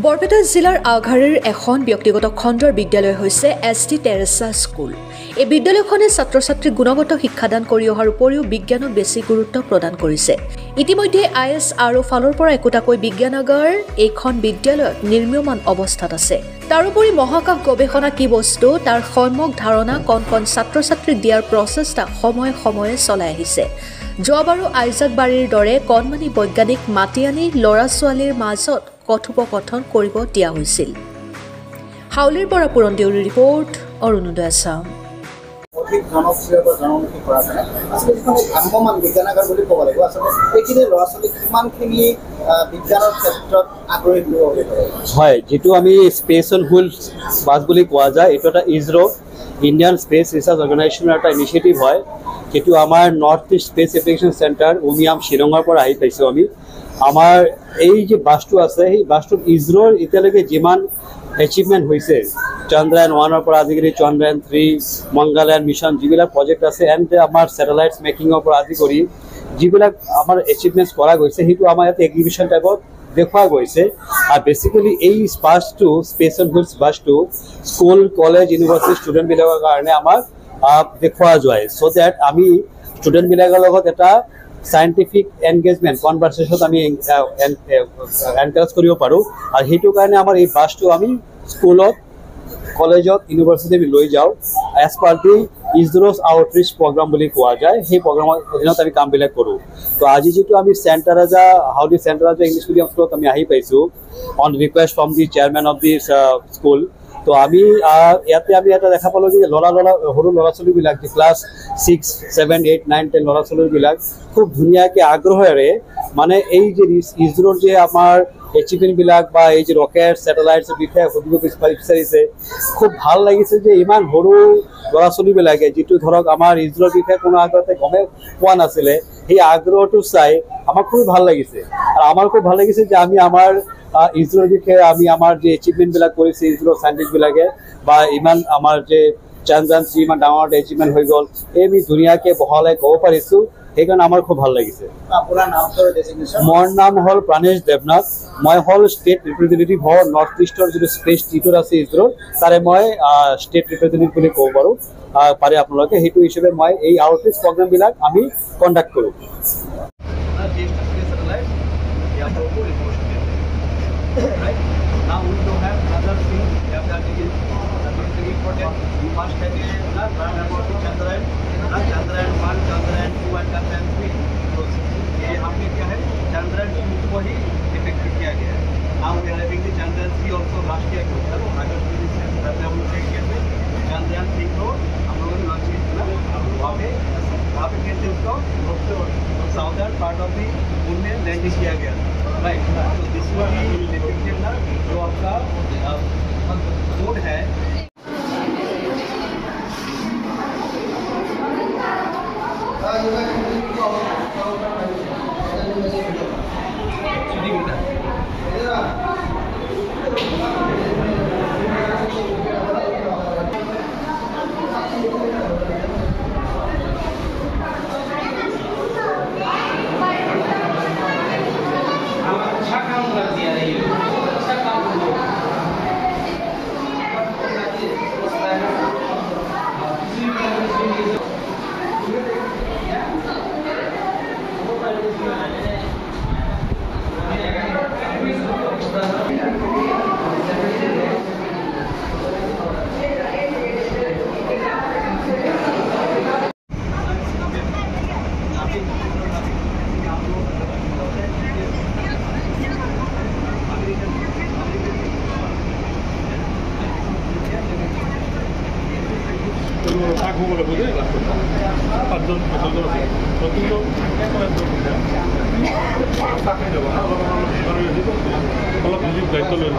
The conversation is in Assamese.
বৰপেটা জিলাৰ আঘাৰীৰ এখন ব্যক্তিগত খণ্ডৰ বিদ্যালয় হৈছে এছ.টি. Teresa school. এই বিদ্যালয়খনে ছাত্ৰ ছাত্ৰীক গুণগত শিক্ষাদান কৰি অহাৰ উপৰিও বিজ্ঞানক বেছি গুৰুত্ব প্ৰদান কৰিছে। ইতিমধ্যে ISR ফালৰ পৰা একোটাকৈ বিজ্ঞানাগাৰ এইখন বিদ্যালয়ত নিৰ্মীয়মান অৱস্থাত আছে। তাৰোপৰি মহাকাশ গৱেষণা কি বস্তু তাৰ সম্যক ধাৰণা কণ কণ ছাত্ৰ ছাত্ৰীক দিয়াৰ প্ৰচেষ্টা সময়ে সময়ে চলাই আহিছে। যোৱাবাৰো আইজাক বাৰীৰ দৰে কণমানি বৈজ্ঞানিক মাতি আনি ল'ৰা ছোৱালীৰ মাজত কথোপকথন কৰিব দিয়া হৈছিল। হাউলিৰ পৰা পুৰণ দেউৰীৰ ৰিপৰ্ট, অৰুণোদয় আছাম। অধিক জনপ্ৰিয়তা জনমুখী কৰা যায় আচলতে যিখন ভ্ৰাম্যমান বিজ্ঞানাগাৰ বুলি ক'ব লাগিব। আচলতে এইখিনি ল'ৰা ছোৱালীক কিমানখিনি বিজ্ঞানৰ ক্ষেত্ৰত আগ্ৰহী কৰিব লাগিব? হয়, যিটো আমি স্পেচ অন হুইলছ বাছ বুলি কোৱা যায়, এইটো এটা ইছৰ' ইণ্ডিয়ান স্পেচ ৰিচাৰ্চ অৰ্গেনাইজেশ্যনৰ এটা ইনিচিয়েটিভ হয়। সেইটো আমাৰ north east space application centre Umiam শ্বিলঙৰ পৰা আহি পাইছোঁ আমি। আমাৰ এই যে বাছটো আছে সেই বাছটোত ইছৰ'ৰ এতিয়ালৈকে যিমান এচিভমেণ্ট হৈছে, চন্দ্ৰায়ন 1ৰ পৰা আজিকালি চন্দ্ৰায়ন 3, মংগলয়ান মিছন যিবিলাক প্ৰজেক্ট আছে, এণ্ড আমাৰ ছেটেলাইটছ মেকিঙৰ পৰা আদি কৰি যিবিলাক আমাৰ এচিভমেণ্টছ কৰা গৈছে সেইটো আমাৰ ইয়াতে এক্সিবিশ্যন টাইপত দেখুওৱা গৈছে। আৰু বেচিকেলি এই বাছটো স্পেচ অন হুইলছ বাছটো স্কুল, কলেজ, ইউনিভাৰ্চিটি ষ্টুডেণ্টবিলাকৰ কাৰণে আমাক দেখুওৱা যায়, চ' ডেট আমি ষ্টুডেণ্টবিলাকৰ লগত এটা সাইণ্টিফিক এনগেজমেণ্ট কনভাৰ্চেশ্যনত আমি এনকাৰেজ কৰিব পাৰোঁ। আৰু সেইটো কাৰণে আমাৰ এই বাছটো আমি স্কুলত, কলেজত, ইউনিভাৰ্চিটি আমি লৈ যাওঁ এজ পাৰ দি ইছৰ'ছ আউটৰিচ প্ৰগ্ৰাম বুলি কোৱা যায়। সেই প্ৰগ্ৰামৰ অধীনত আমি কামবিলাক কৰোঁ। তো আজি যিটো আমি Saint Teresa Howly Saint Teresa English medium স্কুলত আমি আহি পাইছোঁ on request from the chairman of the school. তো আমি ইয়াতে এটা দেখা পালোঁ যে সৰু ল'ৰা ছোৱালীবিলাক যে ক্লাছ 6, 7, 8, 9, 10 ল'ৰা ছোৱালীবিলাক খুব ধুনীয়াকৈ আগ্ৰহেৰে মানে এই যে ইছৰ'ৰ যে আমাৰ এচিভমেণ্টবিলাক বা এই যে ৰকেট ছেটেলাইটছৰ বিষয়ে সুধিব বিচাৰিছে। খুব ভাল লাগিছে যে ইমান সৰু ল'ৰা ছোৱালীবিলাকে যিটো ধৰক আমাৰ ইছৰ'ৰ বিষয়ে কোনো আগতে গমেই পোৱা নাছিলে, সেই আগ্ৰহটো চাই আমাৰ খুব ভাল লাগিছে। আৰু আমাৰ খুব ভাল লাগিছে যে আমি আমাৰ ইছৰ'ৰ বিষয়ে আমি আমাৰ যে এচিভমেণ্টবিলাক কৰিছে ইছৰ'ৰ চাইণ্টিষ্টবিলাকে বা ইমান আমাৰ যে চন্দ্ৰায়ন 3 ইমান ডাঙৰ এচিভমেণ্ট হৈ গ'ল, এই আমি ধুনীয়াকৈ বহলাই ক'ব পাৰিছোঁ। সেইকাৰণে আমাৰ খুব ভাল লাগিছে। মোৰ নাম হ'ল প্ৰাণেশ দেৱনাথ। মই হ'ল ষ্টেট ৰিপ্ৰেজেণ্টেটিভ হয় নৰ্থ ইষ্টৰ যিটো স্পেচ টিউটৰ আছে ইছৰ'ৰ, তাৰে মই ষ্টেট ৰিপ্ৰেজেণ্টেটিভ বুলি ক'ব পাৰোঁ পাৰে আপোনালোকে। সেইটো হিচাপে মই এই আউটৰিচ প্ৰগ্ৰামবিলাক আমি কণ্ডাক্ট কৰোঁ। चंद्रयान 1, चंद्रयान 2 और चंद्रयान 3 ये हमने क्या है चंद्रयान 2 को ही इफेक्ट किया गया है। Now we are having the Chandrayaan 3 also last year को अगस्त में हम लोग के चंद्रयान 3 को हम लोगों ने लॉन्च किया। वहाँ पे कैसे उसको southern part of the moon में लैंडिंग किया गया, राइट। तो दिस विल बी डिपिक्टेड ना जो आपका मून है। अच्छा काम कर दिया है ये, अच्छा काम অলপ দায়িত্ব লৈ